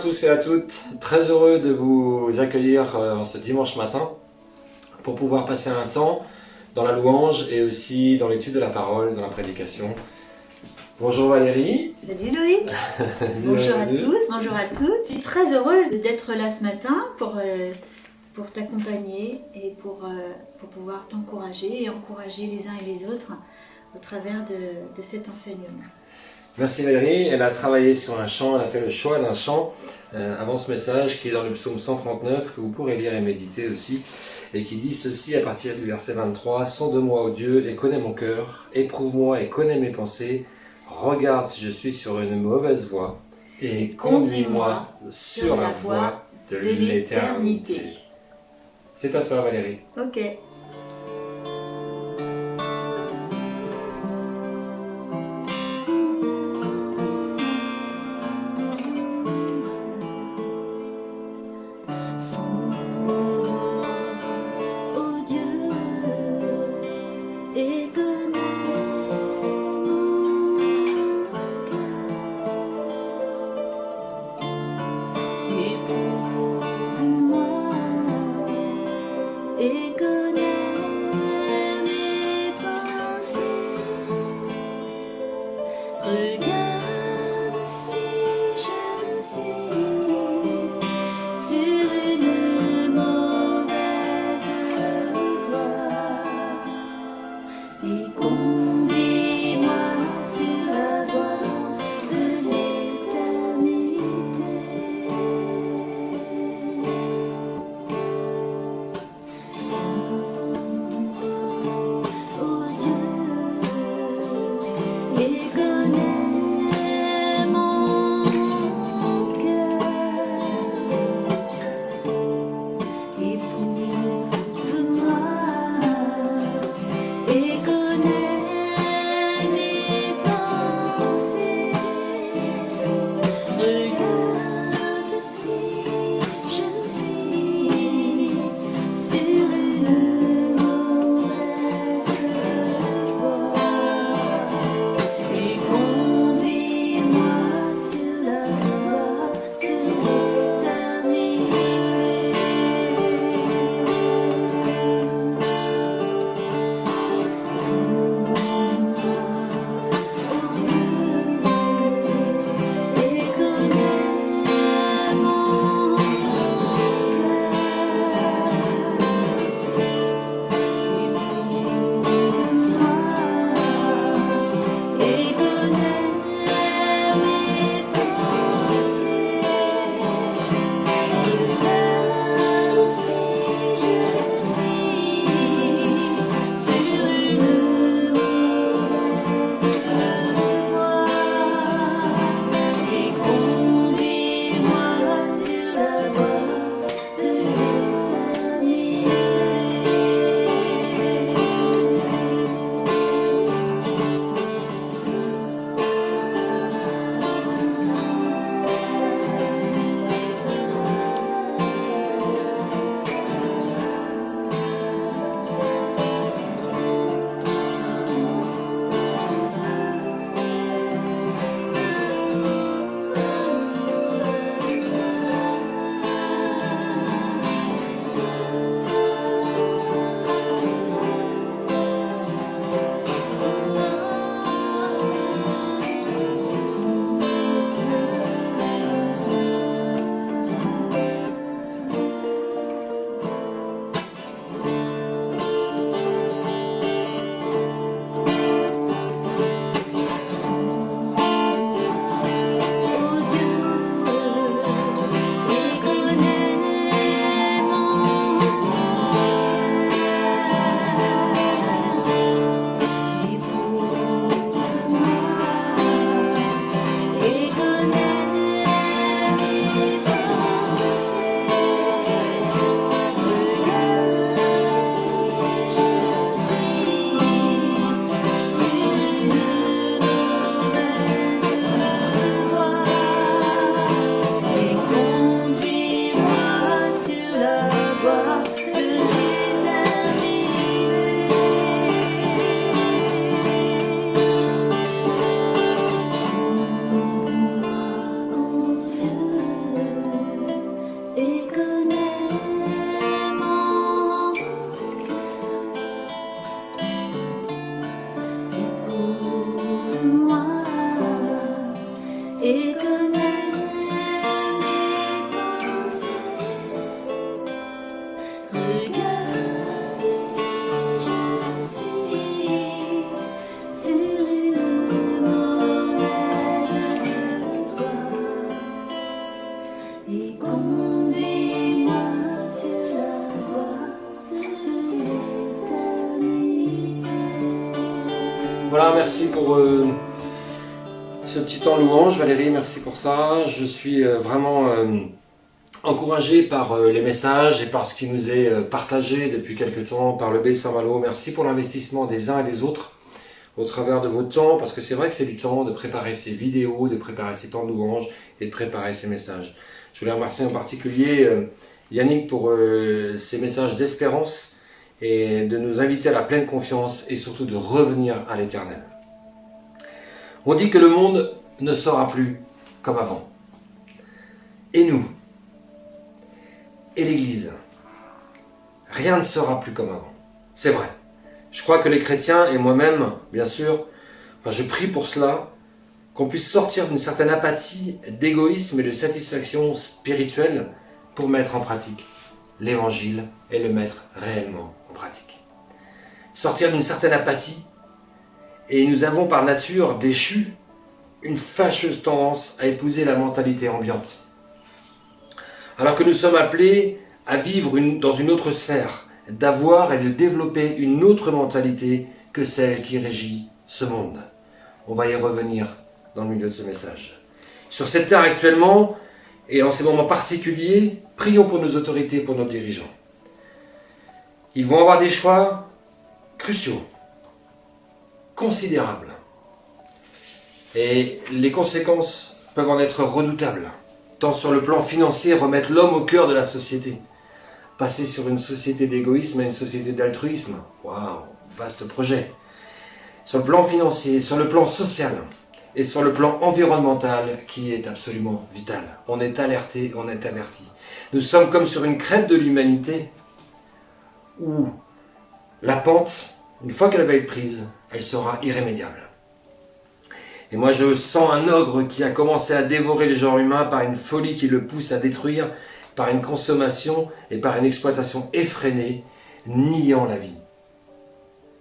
tous et à toutes, très heureux de vous accueillir en ce dimanche matin pour pouvoir passer un temps dans la louange et aussi dans l'étude de la parole, dans la prédication. Bonjour Valérie. Salut Loïc. Bonjour à tous, bonjour à toutes. Je suis très heureuse d'être là ce matin pour t'accompagner et pour pouvoir t'encourager et encourager les uns et les autres au travers de cet enseignement. Merci Valérie, elle a travaillé sur un chant, elle a fait le choix d'un chant avant ce message qui est dans le psaume 139 que vous pourrez lire et méditer aussi et qui dit ceci à partir du verset 23: Sonde-moi, ô Dieu, et connais mon cœur, éprouve-moi et connais mes pensées, regarde si je suis sur une mauvaise voie et conduis-moi sur la voie de l'éternité. C'est à toi Valérie. Ok. et conduis-moi sur la voie de l'éternité. Voilà, merci pour ce petit temps de louange. Valérie, merci pour ça. Je suis vraiment encouragé par les messages et par ce qui nous est partagé depuis quelques temps par le B Saint-Malo. Merci pour l'investissement des uns et des autres au travers de votre temps, parce que c'est vrai que c'est du temps de préparer ces vidéos, de préparer ces temps de louange et de préparer ces messages. Je voulais remercier en particulier Yannick pour ces messages d'espérance et de nous inviter à la pleine confiance et surtout de revenir à l'Éternel. On dit que le monde ne sera plus comme avant. Et nous, et l'Église, rien ne sera plus comme avant. C'est vrai. Je crois que les chrétiens, et moi-même, bien sûr, je prie pour cela, qu'on puisse sortir d'une certaine apathie, d'égoïsme et de satisfaction spirituelle pour mettre en pratique l'Évangile et le mettre réellement en pratique. Sortir d'une certaine apathie, et nous avons par nature déchu une fâcheuse tendance à épouser la mentalité ambiante. Alors que nous sommes appelés à vivre dans une autre sphère, d'avoir et de développer une autre mentalité que celle qui régit ce monde. On va y revenir dans le milieu de ce message. Sur cette terre actuellement, et en ces moments particuliers, prions pour nos autorités, pour nos dirigeants. Ils vont avoir des choix cruciaux, considérables. Et les conséquences peuvent en être redoutables, tant sur le plan financier, remettre l'homme au cœur de la société. Passer sur une société d'égoïsme à une société d'altruisme. Waouh, vaste projet. Sur le plan financier, sur le plan social et sur le plan environnemental qui est absolument vital. On est alerté, on est averti. Nous sommes comme sur une crête de l'humanité où la pente, une fois qu'elle va être prise, elle sera irrémédiable. Et moi je sens un ogre qui a commencé à dévorer le genre humain par une folie qui le pousse à détruire, par une consommation et par une exploitation effrénée, niant la vie.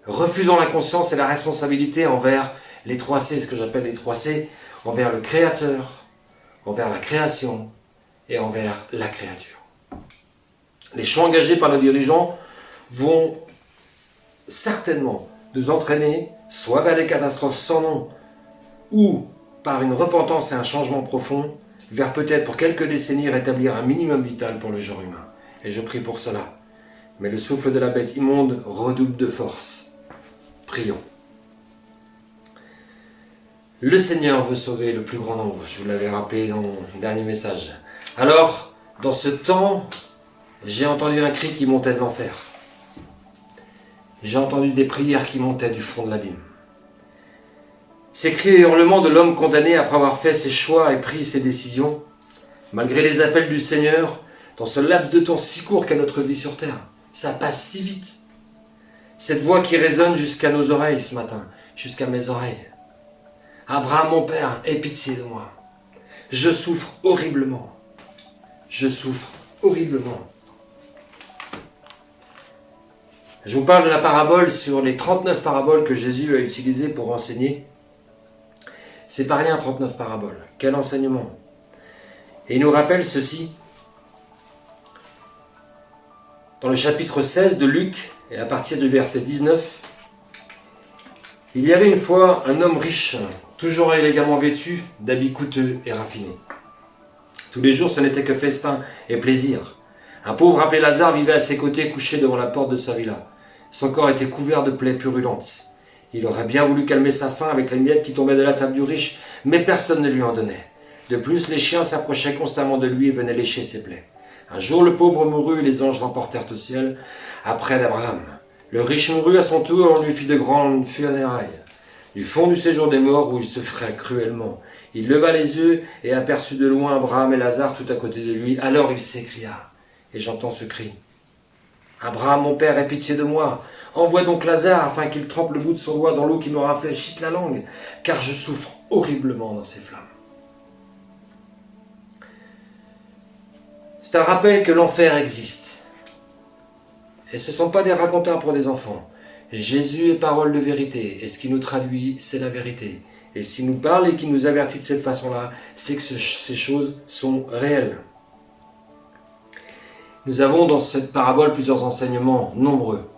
Refusant la conscience et la responsabilité envers les 3C, ce que j'appelle les 3C, envers le Créateur, envers la création et envers la créature. Les choix engagés par nos dirigeants vont certainement nous entraîner soit vers des catastrophes sans nom, ou par une repentance et un changement profond, vers peut-être pour quelques décennies rétablir un minimum vital pour le genre humain. Et je prie pour cela. Mais le souffle de la bête immonde redouble de force. Prions. Le Seigneur veut sauver le plus grand nombre, je vous l'avais rappelé dans mon dernier message. Alors, dans ce temps, j'ai entendu un cri qui montait de l'enfer. J'ai entendu des prières qui montaient du fond de l'abîme. Ces cris et hurlements de l'homme condamné après avoir fait ses choix et pris ses décisions, malgré les appels du Seigneur, dans ce laps de temps si court qu'est notre vie sur terre. Ça passe si vite. Cette voix qui résonne jusqu'à nos oreilles ce matin, jusqu'à mes oreilles. Abraham, mon père, aie pitié de moi. Je souffre horriblement. Je souffre horriblement. Je vous parle de la parabole sur les 39 paraboles que Jésus a utilisées pour enseigner. C'est pas rien, 39 paraboles. Quel enseignement! Et il nous rappelle ceci. Dans le chapitre 16 de Luc, et à partir du verset 19, il y avait une fois un homme riche, toujours élégamment vêtu, d'habits coûteux et raffinés. Tous les jours, ce n'était que festin et plaisir. Un pauvre appelé Lazare vivait à ses côtés, couché devant la porte de sa villa. Son corps était couvert de plaies purulentes. Il aurait bien voulu calmer sa faim avec les miettes qui tombaient de la table du riche, mais personne ne lui en donnait. De plus, les chiens s'approchaient constamment de lui et venaient lécher ses plaies. Un jour, le pauvre mourut et les anges l'emportèrent au ciel, après d'Abraham. Le riche mourut à son tour, on lui fit de grandes funérailles. Du fond du séjour des morts, où il se ferait cruellement, il leva les yeux et aperçut de loin Abraham et Lazare tout à côté de lui. Alors il s'écria, et j'entends ce cri. « Abraham, mon père, aie pitié de moi. Envoie donc Lazare afin qu'il trempe le bout de son doigt dans l'eau qui me rafraîchisse la langue, car je souffre horriblement dans ces flammes. » C'est un rappel que l'enfer existe. Et ce ne sont pas des racontars pour des enfants. Jésus est parole de vérité, et ce qui nous traduit, c'est la vérité. Et s'il nous parle et qu'il nous avertit de cette façon-là, c'est que ces choses sont réelles. Nous avons dans cette parabole plusieurs enseignements nombreux.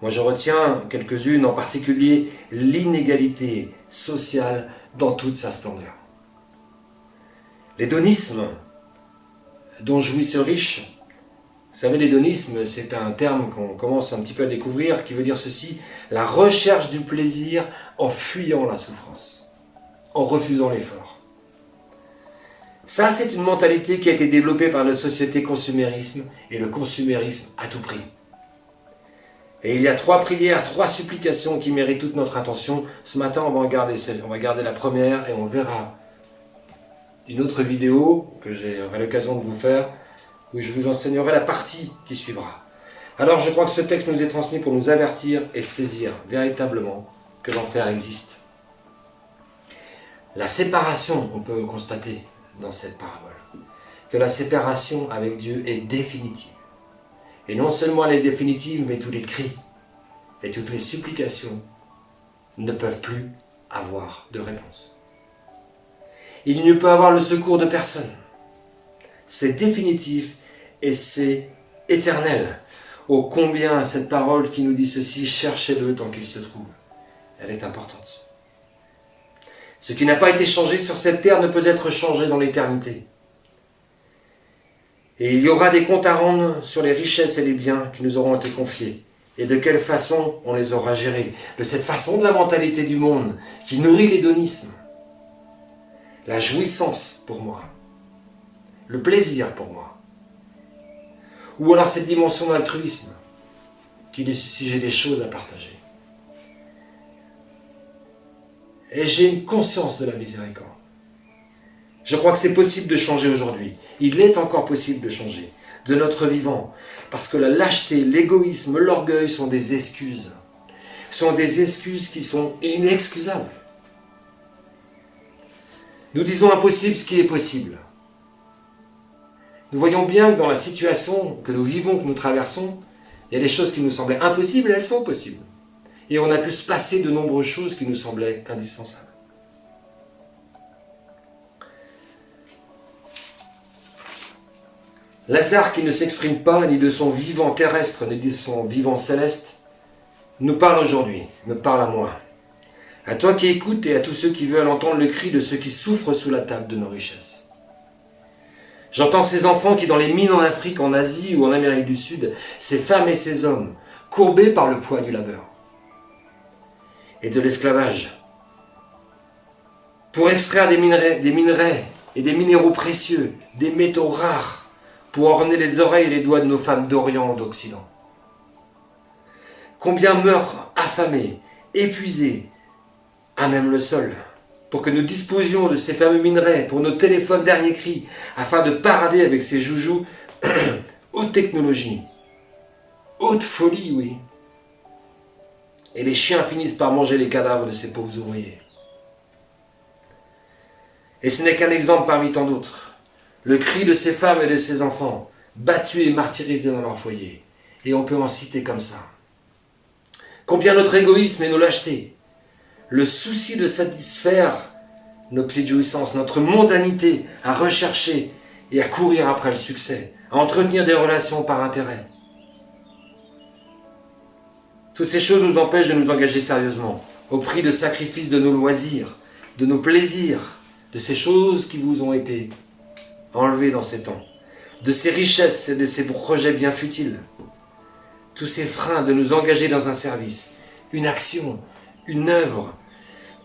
Moi je retiens quelques-unes, en particulier l'inégalité sociale dans toute sa splendeur. L'hédonisme dont jouit ce riche, vous savez, l'hédonisme, c'est un terme qu'on commence un petit peu à découvrir, qui veut dire ceci: la recherche du plaisir en fuyant la souffrance, en refusant l'effort. Ça, c'est une mentalité qui a été développée par notre société consumérisme, et le consumérisme à tout prix. Et il y a 3 prières, 3 supplications qui méritent toute notre attention. Ce matin, on va regarder la première, et on verra une autre vidéo que j'aurai l'occasion de vous faire, où je vous enseignerai la partie qui suivra. Alors je crois que ce texte nous est transmis pour nous avertir et saisir véritablement que l'enfer existe. La séparation, on peut constater dans cette parabole, que la séparation avec Dieu est définitive. Et non seulement elle est définitive, mais tous les cris et toutes les supplications ne peuvent plus avoir de réponse. Il ne peut avoir le secours de personne. C'est définitif et c'est éternel. Ô combien cette parole qui nous dit ceci, cherchez-le tant qu'il se trouve. Elle est importante. Ce qui n'a pas été changé sur cette terre ne peut être changé dans l'éternité. Et il y aura des comptes à rendre sur les richesses et les biens qui nous auront été confiés. Et de quelle façon on les aura gérés. De cette façon de la mentalité du monde qui nourrit l'hédonisme. La jouissance pour moi. Le plaisir pour moi. Ou alors cette dimension d'altruisme qui dit si j'ai des choses à partager. Et j'ai une conscience de la miséricorde. Je crois que c'est possible de changer aujourd'hui. Il est encore possible de changer de notre vivant. Parce que la lâcheté, l'égoïsme, l'orgueil sont des excuses. Sont des excuses qui sont inexcusables. Nous disons impossible ce qui est possible. Nous voyons bien que dans la situation que nous vivons, que nous traversons, il y a des choses qui nous semblaient impossibles et elles sont possibles. Et on a pu se passer de nombreuses choses qui nous semblaient indispensables. Lazare, qui ne s'exprime pas ni de son vivant terrestre, ni de son vivant céleste, nous parle aujourd'hui, me parle à moi. À toi qui écoutes et à tous ceux qui veulent entendre le cri de ceux qui souffrent sous la table de nos richesses. J'entends ces enfants qui, dans les mines en Afrique, en Asie ou en Amérique du Sud, ces femmes et ces hommes, courbés par le poids du labeur et de l'esclavage, pour extraire des minerais et des minéraux précieux, des métaux rares, pour orner les oreilles et les doigts de nos femmes d'Orient ou d'Occident. Combien meurent affamés, épuisés, à même le sol, pour que nous disposions de ces fameux minerais pour nos téléphones dernier cri, afin de parader avec ces joujoux haute technologie, haute folie, oui. Et les chiens finissent par manger les cadavres de ces pauvres ouvriers. Et ce n'est qu'un exemple parmi tant d'autres. Le cri de ces femmes et de ces enfants, battus et martyrisés dans leur foyer. Et on peut en citer comme ça. Combien notre égoïsme et nos lâchetés, le souci de satisfaire nos petites jouissances, notre mondanité à rechercher et à courir après le succès, à entretenir des relations par intérêt. Toutes ces choses nous empêchent de nous engager sérieusement, au prix de sacrifices de nos loisirs, de nos plaisirs, de ces choses qui vous ont été enlevées dans ces temps, de ces richesses et de ces projets bien futiles. Tous ces freins de nous engager dans un service, une action, une œuvre,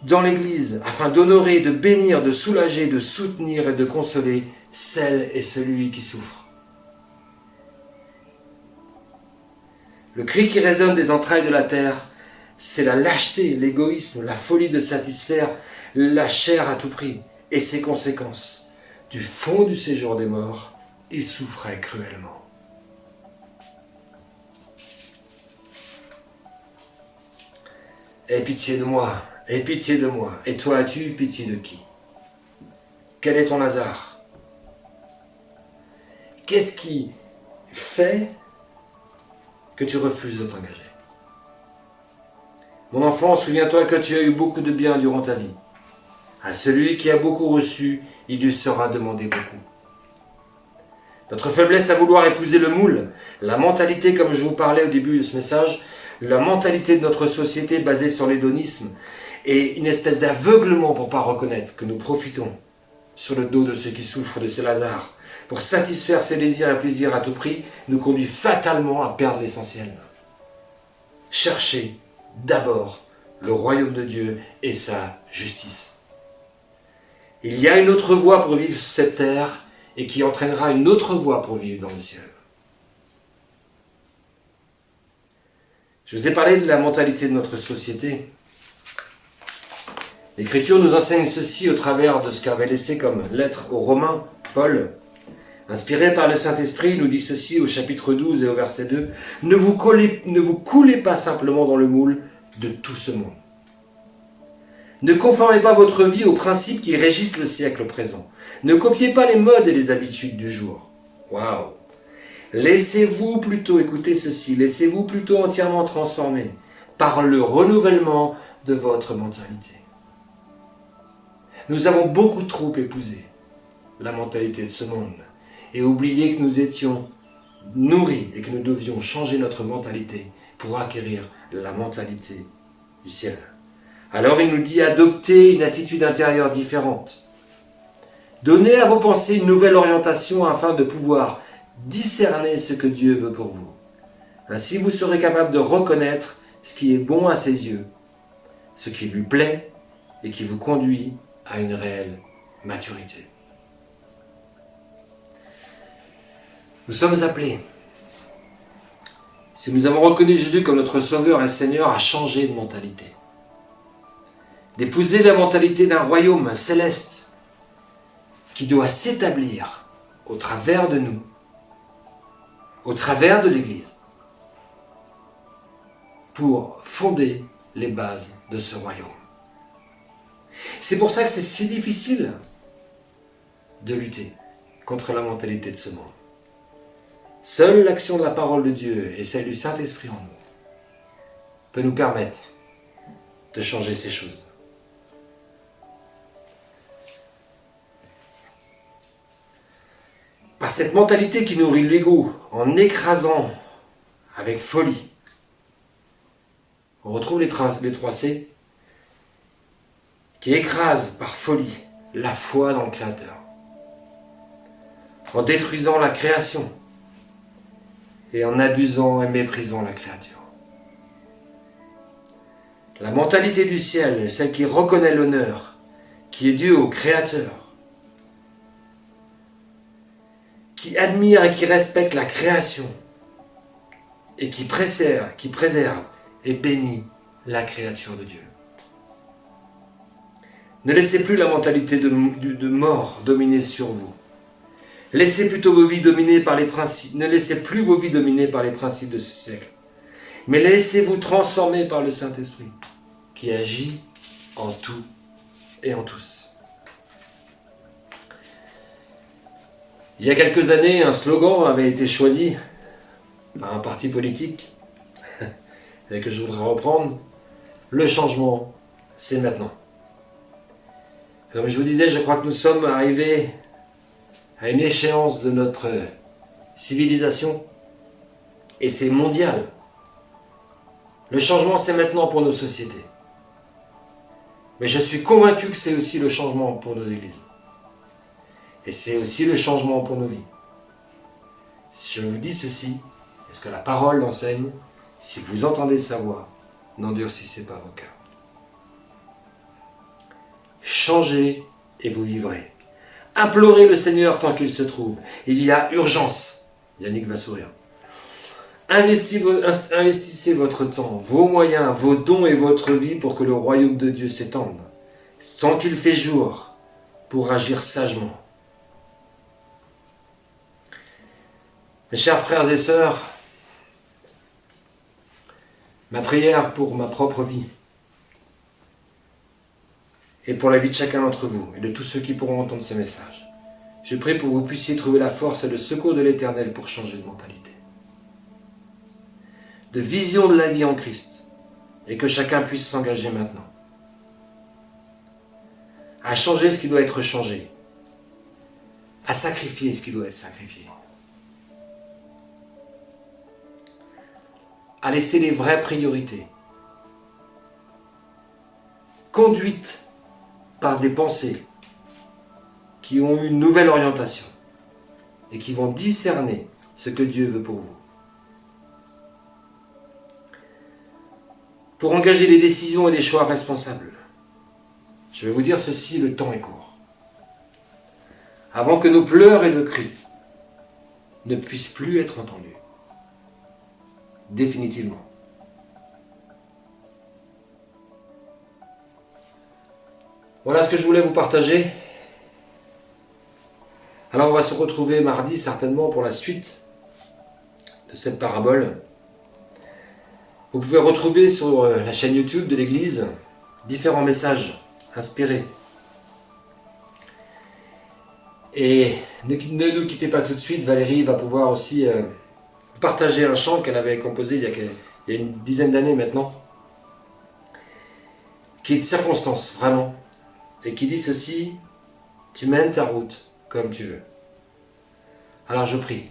dans l'Église, afin d'honorer, de bénir, de soulager, de soutenir et de consoler celle et celui qui souffre. Le cri qui résonne des entrailles de la terre, c'est la lâcheté, l'égoïsme, la folie de satisfaire la chair à tout prix et ses conséquences. Du fond du séjour des morts, il souffrait cruellement. Aie pitié de moi, aie pitié de moi. Et toi, as-tu pitié de qui? Quel est ton Lazare? Qu'est-ce qui fait que tu refuses de t'engager? Mon enfant, souviens-toi que tu as eu beaucoup de bien durant ta vie. À celui qui a beaucoup reçu, il lui sera demandé beaucoup. Notre faiblesse à vouloir épouser le moule, la mentalité, comme je vous parlais au début de ce message, la mentalité de notre société basée sur l'hédonisme et une espèce d'aveuglement pour ne pas reconnaître que nous profitons sur le dos de ceux qui souffrent de ces Lazare pour satisfaire ses désirs et plaisirs à tout prix, nous conduit fatalement à perdre l'essentiel. Cherchez d'abord le royaume de Dieu et sa justice. Il y a une autre voie pour vivre sur cette terre et qui entraînera une autre voie pour vivre dans le ciel. Je vous ai parlé de la mentalité de notre société. L'Écriture nous enseigne ceci au travers de ce qu'avait laissé comme lettre aux Romains, Paul. Inspiré par le Saint-Esprit, il nous dit ceci au chapitre 12 et au verset 2. Ne vous coulez pas simplement dans le moule de tout ce monde. Ne conformez pas votre vie aux principes qui régissent le siècle présent. Ne copiez pas les modes et les habitudes du jour. Waouh! Laissez-vous plutôt, écoutez ceci, laissez-vous plutôt entièrement transformer par le renouvellement de votre mentalité. Nous avons beaucoup trop épousé la mentalité de ce monde et oublié que nous étions nourris et que nous devions changer notre mentalité pour acquérir la mentalité du ciel. Alors il nous dit adoptez une attitude intérieure différente. Donnez à vos pensées une nouvelle orientation afin de pouvoir discerner ce que Dieu veut pour vous. Ainsi vous serez capable de reconnaître ce qui est bon à ses yeux, ce qui lui plaît et qui vous conduit à une réelle maturité. Nous sommes appelés, si nous avons reconnu Jésus comme notre Sauveur et Seigneur, à changer de mentalité. D'épouser la mentalité d'un royaume céleste qui doit s'établir au travers de nous, au travers de l'Église, pour fonder les bases de ce royaume. C'est pour ça que c'est si difficile de lutter contre la mentalité de ce monde. Seule l'action de la parole de Dieu et celle du Saint-Esprit en nous peut nous permettre de changer ces choses. Par cette mentalité qui nourrit l'ego en écrasant avec folie, on retrouve les 3 C qui écrasent par folie la foi dans le Créateur, en détruisant la création et en abusant et méprisant la créature. La mentalité du ciel, celle qui reconnaît l'honneur qui est dû au Créateur, qui admire et qui respecte la création et qui préserve et bénit la créature de Dieu. Ne laissez plus la mentalité de mort dominer sur vous. Laissez plutôt vos vies dominer par les principes. Ne laissez plus vos vies dominer par les principes de ce siècle. Mais laissez-vous transformer par le Saint-Esprit qui agit en tout et en tous. Il y a quelques années, un slogan avait été choisi par un parti politique et que je voudrais reprendre. Le changement, c'est maintenant. Comme je vous disais, je crois que nous sommes arrivés à une échéance de notre civilisation et c'est mondial. Le changement, c'est maintenant pour nos sociétés. Mais je suis convaincu que c'est aussi le changement pour nos églises. Et c'est aussi le changement pour nos vies. Si je vous dis ceci, est-ce que la parole l'enseigne? Si vous entendez sa voix, n'endurcissez pas vos cœurs. Changez et vous vivrez. Implorez le Seigneur tant qu'il se trouve. Il y a urgence. Yannick va sourire. Investissez votre temps, vos moyens, vos dons et votre vie pour que le royaume de Dieu s'étende, sans qu'il fait jour, pour agir sagement. Mes chers frères et sœurs, ma prière pour ma propre vie et pour la vie de chacun d'entre vous et de tous ceux qui pourront entendre ce message, je prie pour que vous puissiez trouver la force et le secours de l'Éternel pour changer de mentalité, de vision de la vie en Christ, et que chacun puisse s'engager maintenant à changer ce qui doit être changé, à sacrifier ce qui doit être sacrifié, à laisser les vraies priorités, conduites par des pensées qui ont une nouvelle orientation et qui vont discerner ce que Dieu veut pour vous. Pour engager les décisions et les choix responsables, je vais vous dire ceci, le temps est court. Avant que nos pleurs et nos cris ne puissent plus être entendus. Définitivement. Voilà ce que je voulais vous partager. Alors on va se retrouver mardi certainement pour la suite de cette parabole. Vous pouvez retrouver sur la chaîne YouTube de l'Église différents messages inspirés. Et ne nous quittez pas tout de suite, Valérie va pouvoir aussi partager un chant qu'elle avait composé il y a une dizaine d'années maintenant, qui est de circonstance, vraiment, et qui dit ceci: tu mènes ta route comme tu veux. Alors je prie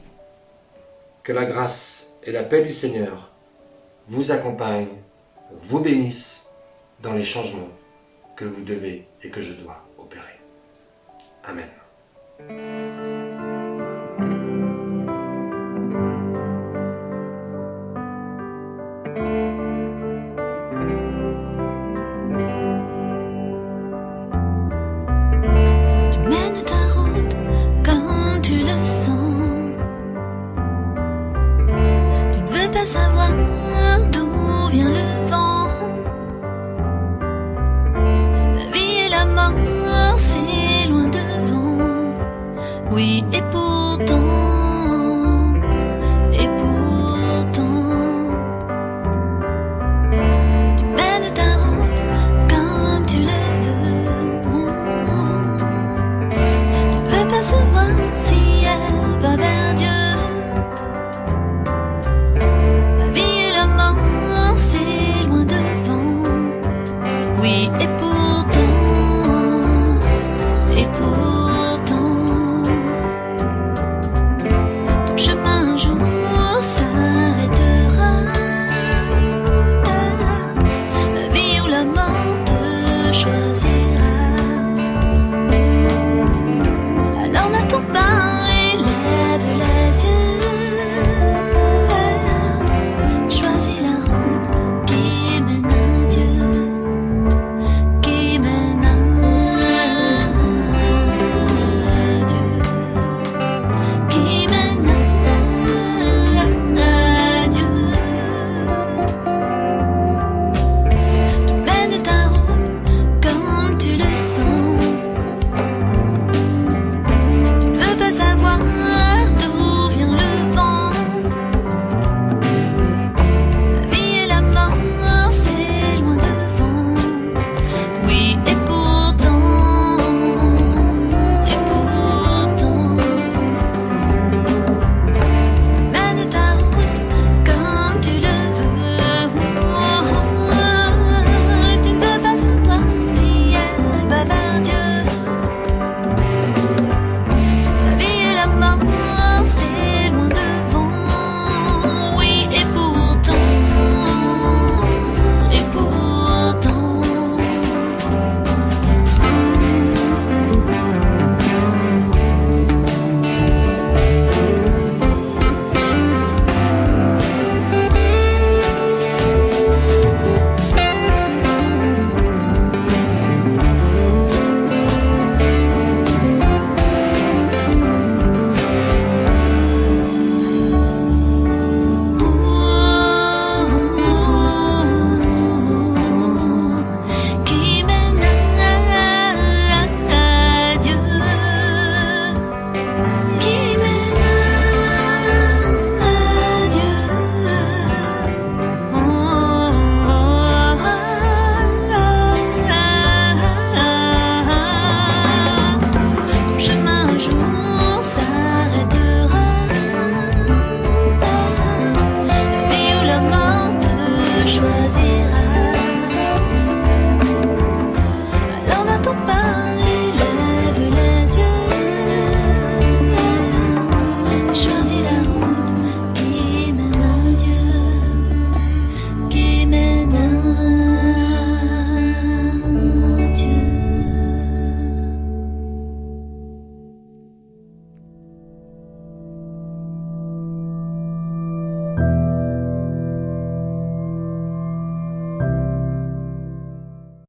que la grâce et la paix du Seigneur vous accompagnent, vous bénissent dans les changements que vous devez et que je dois opérer. Amen.